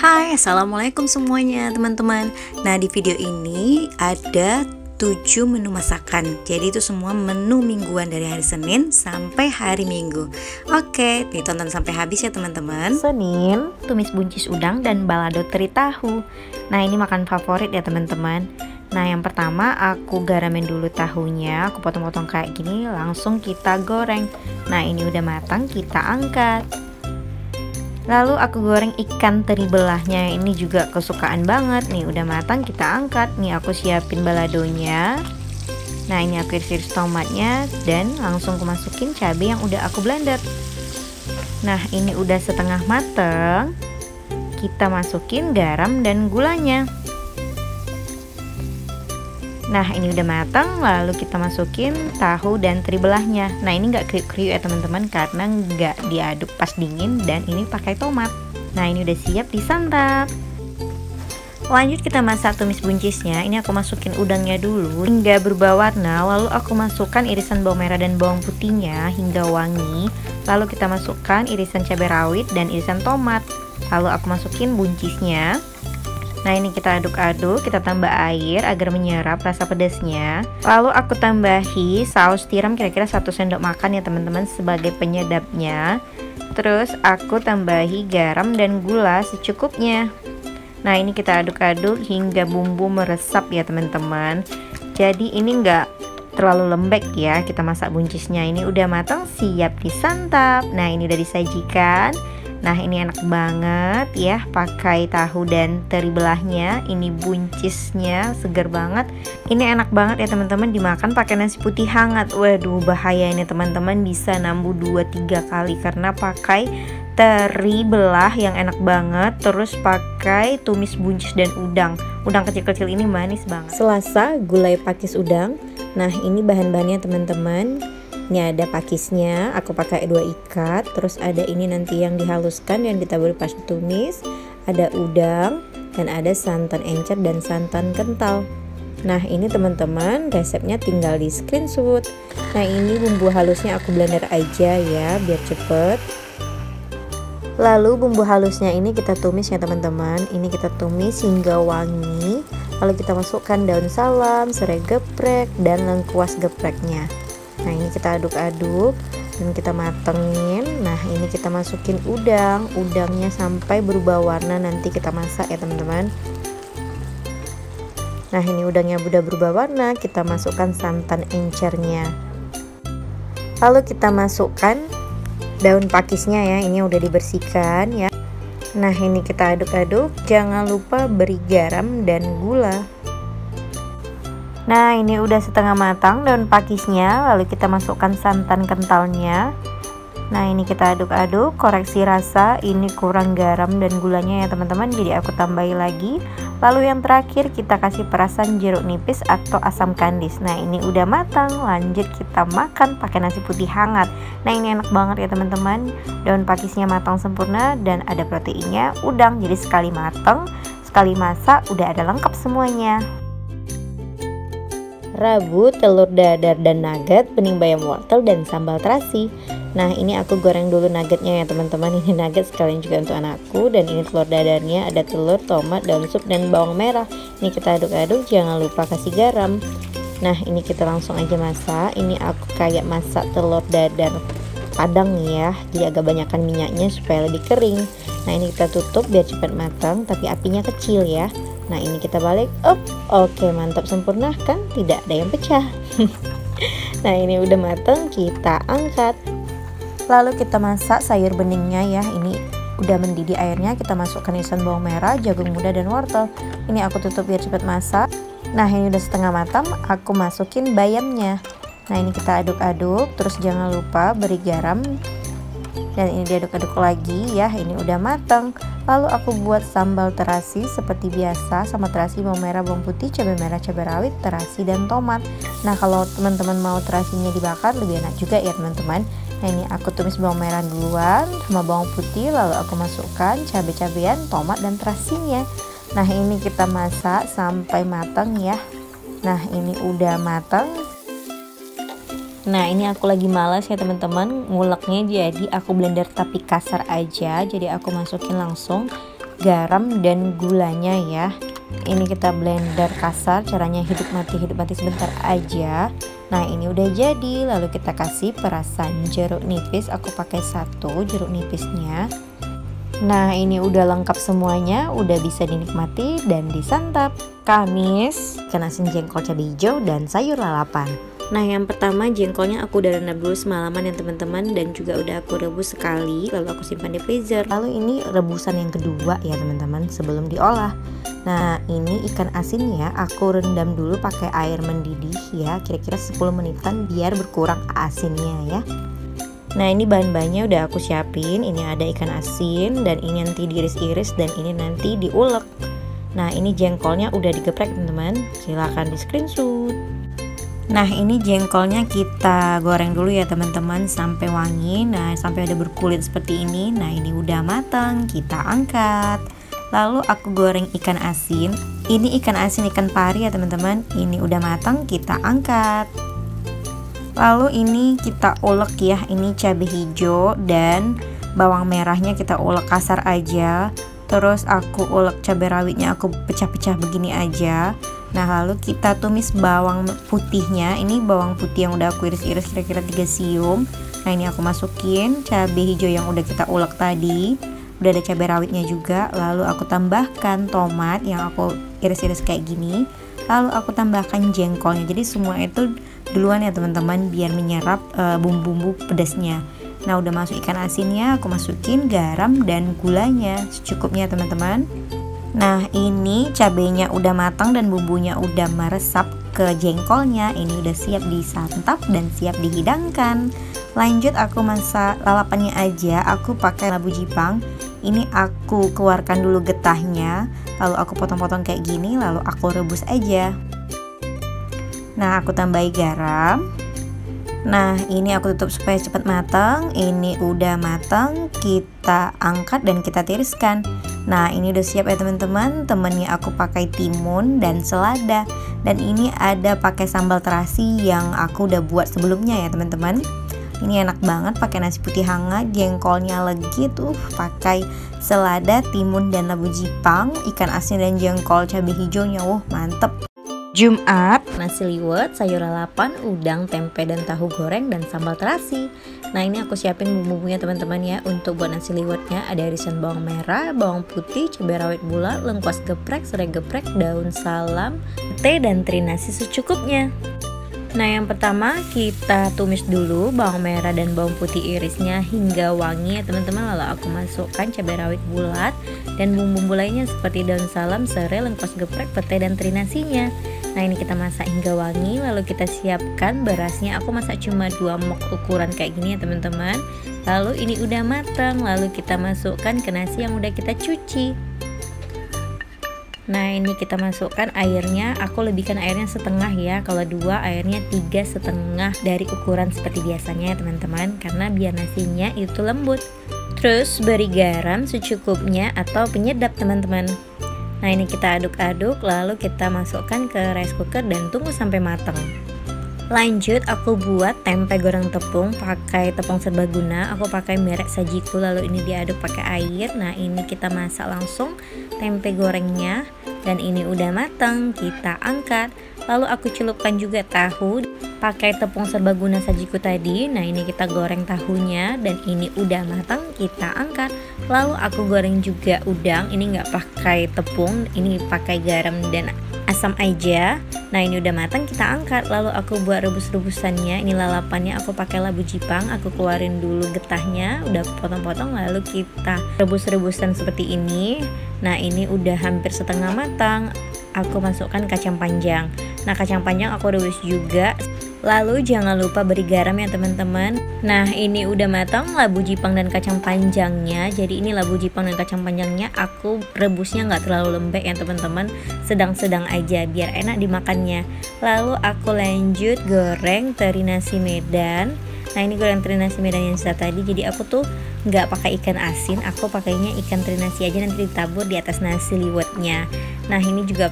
Hai, assalamualaikum semuanya teman-teman. Nah, di video ini ada 7 menu masakan. Jadi itu semua menu mingguan dari hari Senin sampai hari Minggu. Oke, ditonton sampai habis ya teman-teman. Senin, tumis buncis udang dan balado teri tahu. Nah, ini makan favorit ya teman-teman. Nah, yang pertama aku garamin dulu tahunya, aku potong-potong kayak gini, langsung kita goreng. Nah, ini udah matang, kita angkat. Lalu aku goreng ikan teri belahnya, ini juga kesukaan banget. Nih udah matang, kita angkat. Nih aku siapin baladonya. Nah, ini aku iris-iris tomatnya dan langsung aku masukin cabai yang udah aku blender. Nah, ini udah setengah mateng. Kita masukin garam dan gulanya. Nah, ini udah matang, lalu kita masukin tahu dan teri belahnya. Nah, ini nggak kriuk-kriuk ya teman-teman, karena nggak diaduk pas dingin dan ini pakai tomat. Nah, ini udah siap disantap. Lanjut kita masak tumis buncisnya. Ini aku masukin udangnya dulu hingga berubah warna, lalu aku masukkan irisan bawang merah dan bawang putihnya hingga wangi. Lalu kita masukkan irisan cabai rawit dan irisan tomat. Lalu aku masukin buncisnya. Nah, ini kita aduk-aduk, kita tambah air agar menyerap rasa pedasnya. Lalu aku tambahi saus tiram kira-kira 1 sendok makan ya teman-teman sebagai penyedapnya. Terus aku tambahi garam dan gula secukupnya. Nah, ini kita aduk-aduk hingga bumbu meresap ya teman-teman. Jadi ini enggak terlalu lembek ya, kita masak buncisnya. Ini udah matang, siap disantap. Nah, ini udah disajikan. Nah, ini enak banget ya, pakai tahu dan teri belahnya. Ini buncisnya segar banget. Ini enak banget ya teman-teman, dimakan pakai nasi putih hangat. Waduh, bahaya ini teman-teman, bisa nambah 2-3 kali karena pakai teri belah yang enak banget. Terus pakai tumis buncis dan udang. Udang kecil-kecil ini manis banget. Selasa, gulai pakis udang. Nah, ini bahan-bahannya teman-teman. Ini ada pakisnya, aku pakai 2 ikat. Terus ada ini nanti yang dihaluskan yang ditaburi pas tumis. Ada udang dan ada santan encer dan santan kental. Nah, ini teman-teman resepnya tinggal di screenshot. Nah, ini bumbu halusnya aku blender aja ya biar cepet. Lalu bumbu halusnya ini kita tumis ya teman-teman. Ini kita tumis hingga wangi. Lalu kita masukkan daun salam, serai geprek dan lengkuas gepreknya. Nah, ini kita aduk-aduk dan kita matengin. Nah, ini kita masukin udangnya sampai berubah warna, nanti kita masak ya teman-teman. Nah, ini udangnya udah berubah warna, kita masukkan santan encernya. Lalu kita masukkan daun pakisnya ya, ini udah dibersihkan ya. Nah, ini kita aduk-aduk, jangan lupa beri garam dan gula. Nah, ini udah setengah matang daun pakisnya, lalu kita masukkan santan kentalnya. Nah, ini kita aduk-aduk, koreksi rasa, ini kurang garam dan gulanya ya teman-teman, jadi aku tambahi lagi. Lalu yang terakhir kita kasih perasan jeruk nipis atau asam kandis. Nah, ini udah matang, lanjut kita makan pakai nasi putih hangat. Nah, ini enak banget ya teman-teman, daun pakisnya matang sempurna dan ada proteinnya, udang, jadi sekali matang, sekali masak, udah ada lengkap semuanya. Rabu, telur dadar dan nugget, bening bayam wortel dan sambal terasi. Nah, ini aku goreng dulu nuggetnya ya teman-teman. Ini nugget sekalian juga untuk anakku. Dan ini telur dadarnya, ada telur, tomat, daun sup dan bawang merah. Ini kita aduk-aduk, jangan lupa kasih garam. Nah, ini kita langsung aja masak. Ini aku kayak masak telur dadar padang ya, jadi agak banyakan minyaknya supaya lebih kering. Nah, ini kita tutup biar cepat matang, tapi apinya kecil ya. Nah, ini kita balik. Oke, mantap, sempurna kan, tidak ada yang pecah. Nah, ini udah matang, kita angkat. Lalu kita masak sayur beningnya ya. Ini udah mendidih airnya, kita masukkan irisan bawang merah, jagung muda dan wortel. Ini aku tutup biar cepat masak. Nah, ini udah setengah matang, aku masukin bayamnya. Nah, ini kita aduk-aduk, terus jangan lupa beri garam. Dan ini diaduk-aduk lagi ya, ini udah matang. Lalu aku buat sambal terasi seperti biasa, sama terasi, bawang merah, bawang putih, cabai merah, cabai rawit, terasi dan tomat. Nah, kalau teman-teman mau terasinya dibakar lebih enak juga ya teman-teman. Nah, ini aku tumis bawang merah duluan sama bawang putih, lalu aku masukkan cabai-cabean, tomat dan terasinya. Nah, ini kita masak sampai matang ya. Nah, ini udah matang. Nah, ini aku lagi malas ya teman-teman nguleknya, jadi aku blender tapi kasar aja. Jadi aku masukin langsung garam dan gulanya ya. Ini kita blender kasar, caranya hidup mati sebentar aja. Nah ini udah jadi, lalu kita kasih perasan jeruk nipis. Aku pakai 1 jeruk nipisnya. Nah ini udah lengkap semuanya, udah bisa dinikmati dan disantap. Kamis, ikan asin jengkol cabai hijau dan sayur lalapan. Nah yang pertama jengkolnya aku udah rendam dulu semalaman ya teman-teman, dan juga udah aku rebus sekali, lalu aku simpan di freezer. Lalu ini rebusan yang kedua ya teman-teman sebelum diolah. Nah ini ikan asinnya aku rendam dulu pakai air mendidih ya, kira-kira 10 menitan biar berkurang asinnya ya. Nah ini bahan-bahannya udah aku siapin. Ini ada ikan asin, dan ini nanti diiris-iris, dan ini nanti diulek. Nah ini jengkolnya udah digeprek teman-teman, silahkan di screenshot. Nah ini jengkolnya kita goreng dulu ya teman-teman sampai wangi. Nah sampai ada berkulit seperti ini. Nah ini udah matang, kita angkat. Lalu aku goreng ikan asin. Ini ikan asin ikan pari ya teman-teman. Ini udah matang, kita angkat. Lalu ini kita ulek ya. Ini cabai hijau dan bawang merahnya kita ulek kasar aja. Terus aku ulek cabai rawitnya, aku pecah-pecah begini aja. Nah lalu kita tumis bawang putihnya. Ini bawang putih yang udah aku iris-iris kira-kira 3 siung. Nah ini aku masukin cabai hijau yang udah kita ulek tadi. Udah ada cabai rawitnya juga. Lalu aku tambahkan tomat yang aku iris-iris kayak gini. Lalu aku tambahkan jengkolnya. Jadi semua itu duluan ya teman-teman, biar menyerap bumbu-bumbu pedasnya. Nah udah masuk ikan asinnya, aku masukin garam dan gulanya secukupnya teman-teman. Nah ini cabenya udah matang dan bumbunya udah meresap ke jengkolnya. Ini udah siap disantap dan siap dihidangkan. Lanjut aku masak lalapannya aja. Aku pakai labu jipang. Ini aku keluarkan dulu getahnya, lalu aku potong-potong kayak gini, lalu aku rebus aja. Nah aku tambahi garam. Nah ini aku tutup supaya cepat matang. Ini udah matang, kita angkat dan kita tiriskan. Nah ini udah siap ya teman-teman. Temennya aku pakai timun dan selada. Dan ini ada pakai sambal terasi yang aku udah buat sebelumnya ya teman-teman. Ini enak banget pakai nasi putih hangat, jengkolnya legit tuh, pakai selada, timun dan labu jipang, ikan asin dan jengkol cabai hijaunya, mantep. Jumat, nasi liwet, sayur lalapan, udang, tempe dan tahu goreng dan sambal terasi. Nah ini aku siapin bumbu-bumbunya teman-teman ya. Untuk buat nasi liwetnya ada irisan bawang merah, bawang putih, cabai rawit bulat, lengkuas geprek, serai geprek, daun salam, teh dan terinasi secukupnya. Nah yang pertama kita tumis dulu bawang merah dan bawang putih irisnya hingga wangi ya teman-teman. Lalu aku masukkan cabai rawit bulat dan bumbu-bumbu lainnya seperti daun salam, serai, lengkuas geprek, pete dan terinasinya. Nah ini kita masak hingga wangi. Lalu kita siapkan berasnya. Aku masak cuma 2 mok ukuran kayak gini ya teman-teman. Lalu ini udah matang. Lalu kita masukkan ke nasi yang udah kita cuci. Nah ini kita masukkan airnya. Aku lebihkan airnya setengah ya. Kalau 2 airnya 3,5 dari ukuran seperti biasanya ya teman-teman, karena biar nasinya itu lembut. Terus beri garam secukupnya atau penyedap teman-teman. Nah ini kita aduk-aduk, lalu kita masukkan ke rice cooker dan tunggu sampai matang. Lanjut aku buat tempe goreng tepung pakai tepung serbaguna. Aku pakai merek Sajiku, lalu ini diaduk pakai air. Nah ini kita masak langsung tempe gorengnya. Dan ini udah matang, kita angkat. Lalu aku celupkan juga tahu pakai tepung serbaguna Sajiku tadi. Nah ini kita goreng tahunya dan ini udah matang, kita angkat. Lalu aku goreng juga udang. Ini nggak pakai tepung, ini pakai garam dan asam aja. Nah ini udah matang, kita angkat. Lalu aku buat rebus-rebusannya. Ini lalapannya aku pakai labu jipang. Aku keluarin dulu getahnya, udah potong-potong. Lalu kita rebus-rebusan seperti ini. Nah ini udah hampir setengah matang. Aku masukkan kacang panjang. Nah kacang panjang aku rebus juga. Lalu jangan lupa beri garam ya teman-teman. Nah ini udah matang labu jipang dan kacang panjangnya. Jadi ini labu jipang dan kacang panjangnya aku rebusnya nggak terlalu lembek ya teman-teman, sedang-sedang aja biar enak dimakannya. Lalu aku lanjut goreng teri nasi Medan. Nah ini goreng teri nasi Medan yang sisa tadi. Jadi aku tuh nggak pakai ikan asin, aku pakainya ikan teri nasi aja, nanti ditabur di atas nasi liwetnya. Nah ini juga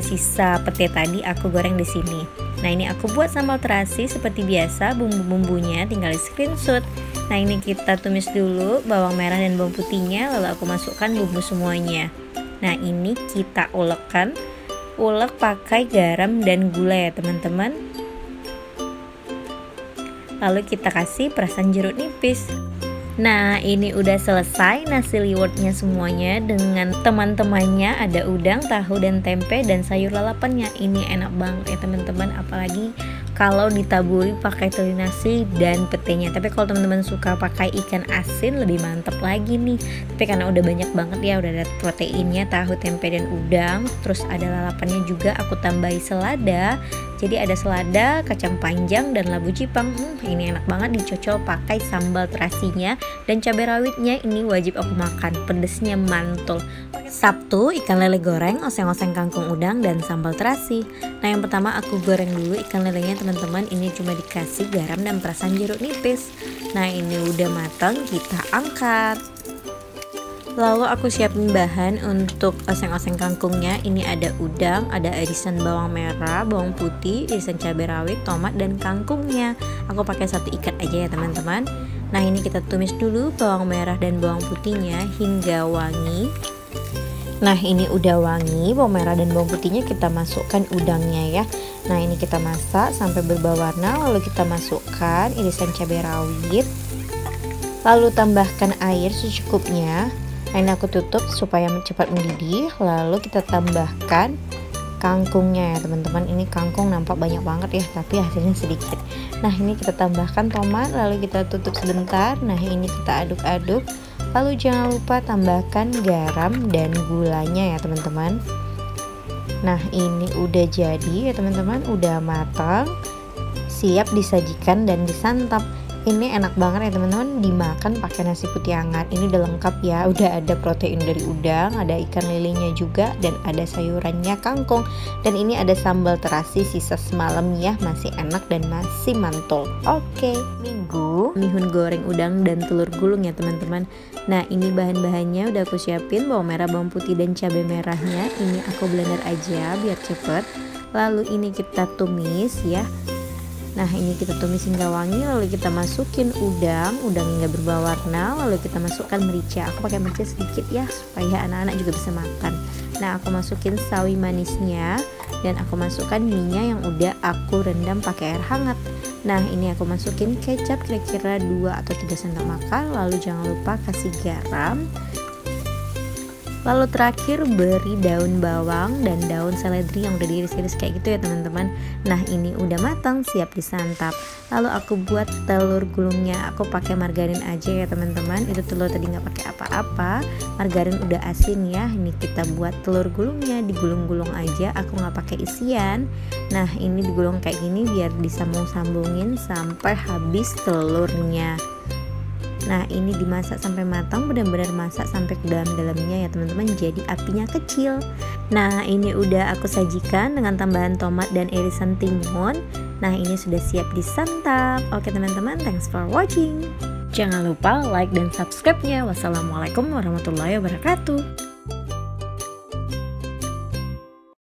sisa pete tadi aku goreng di sini. Nah ini aku buat sambal terasi seperti biasa, bumbu-bumbunya tinggal di screenshot. Nah ini kita tumis dulu bawang merah dan bawang putihnya, lalu aku masukkan bumbu semuanya. Nah ini kita ulek pakai garam dan gula ya teman-teman. Lalu kita kasih perasan jeruk nipis. Nah ini udah selesai nasi liwetnya semuanya dengan teman-temannya, ada udang, tahu dan tempe dan sayur lalapannya. Ini enak banget ya teman-teman, apalagi kalau ditaburi pakai teri nasi dan petenya. Tapi kalau teman-teman suka pakai ikan asin lebih mantap lagi nih. Tapi karena udah banyak banget ya, udah ada proteinnya, tahu, tempe dan udang, terus ada lalapannya juga, aku tambahi selada. Jadi ada selada, kacang panjang dan labu cipang. Ini enak banget dicocol pakai sambal terasinya dan cabai rawitnya, ini wajib aku makan, pedesnya mantul. Sabtu ikan lele goreng, oseng-oseng kangkung udang dan sambal terasi. Nah yang pertama aku goreng dulu ikan lelenya teman-teman, ini cuma dikasih garam dan perasan jeruk nipis. Nah ini udah matang, kita angkat. Lalu aku siapin bahan untuk oseng-oseng kangkungnya. Ini ada udang, ada irisan bawang merah, bawang putih, irisan cabai rawit, tomat dan kangkungnya. Aku pakai satu ikat aja ya teman-teman. Nah ini kita tumis dulu bawang merah dan bawang putihnya hingga wangi. Nah ini udah wangi bawang merah dan bawang putihnya, kita masukkan udangnya ya. Nah ini kita masak sampai berubah warna, lalu kita masukkan irisan cabai rawit, lalu tambahkan air secukupnya. Nah ini aku tutup supaya cepat mendidih, lalu kita tambahkan kangkungnya ya teman-teman. Ini kangkung nampak banyak banget ya, tapi hasilnya sedikit. Nah ini kita tambahkan tomat, lalu kita tutup sebentar. Nah ini kita aduk-aduk, lalu jangan lupa tambahkan garam dan gulanya ya teman-teman. Nah ini udah jadi ya teman-teman, udah matang, siap disajikan dan disantap. Ini enak banget ya teman-teman, dimakan pakai nasi putih hangat. Ini udah lengkap ya, udah ada protein dari udang, ada ikan lelenya juga, dan ada sayurannya kangkung. Dan ini ada sambal terasi sisa semalam ya, masih enak dan masih mantul. Oke, Minggu mihun goreng udang dan telur gulung ya teman-teman. Nah ini bahan-bahannya udah aku siapin, bawang merah, bawang putih dan cabai merahnya. Ini aku blender aja biar cepet. Lalu ini kita tumis ya. Nah ini kita tumis hingga wangi, lalu kita masukin udang hingga berubah warna, lalu kita masukkan merica. Aku pakai merica sedikit ya supaya anak-anak juga bisa makan. Nah aku masukin sawi manisnya dan aku masukkan mie-nya yang udah aku rendam pakai air hangat. Nah ini aku masukin kecap kira-kira 2 atau 3 sendok makan, lalu jangan lupa kasih garam. Lalu terakhir beri daun bawang dan daun seledri yang udah diiris-iris kayak gitu ya teman-teman. Nah ini udah matang, siap disantap. Lalu aku buat telur gulungnya, aku pakai margarin aja ya teman-teman. Itu telur tadi nggak pakai apa-apa, margarin udah asin ya. Ini kita buat telur gulungnya, digulung-gulung aja, aku nggak pakai isian. Nah ini digulung kayak gini biar disambung-sambungin sampai habis telurnya. Nah ini dimasak sampai matang, benar-benar masak sampai ke dalam-dalamnya ya teman-teman, jadi apinya kecil. Nah ini udah aku sajikan dengan tambahan tomat dan irisan timun. Nah ini sudah siap disantap. Oke teman-teman, thanks for watching. Jangan lupa like dan subscribe-nya. Wassalamualaikum warahmatullahi wabarakatuh.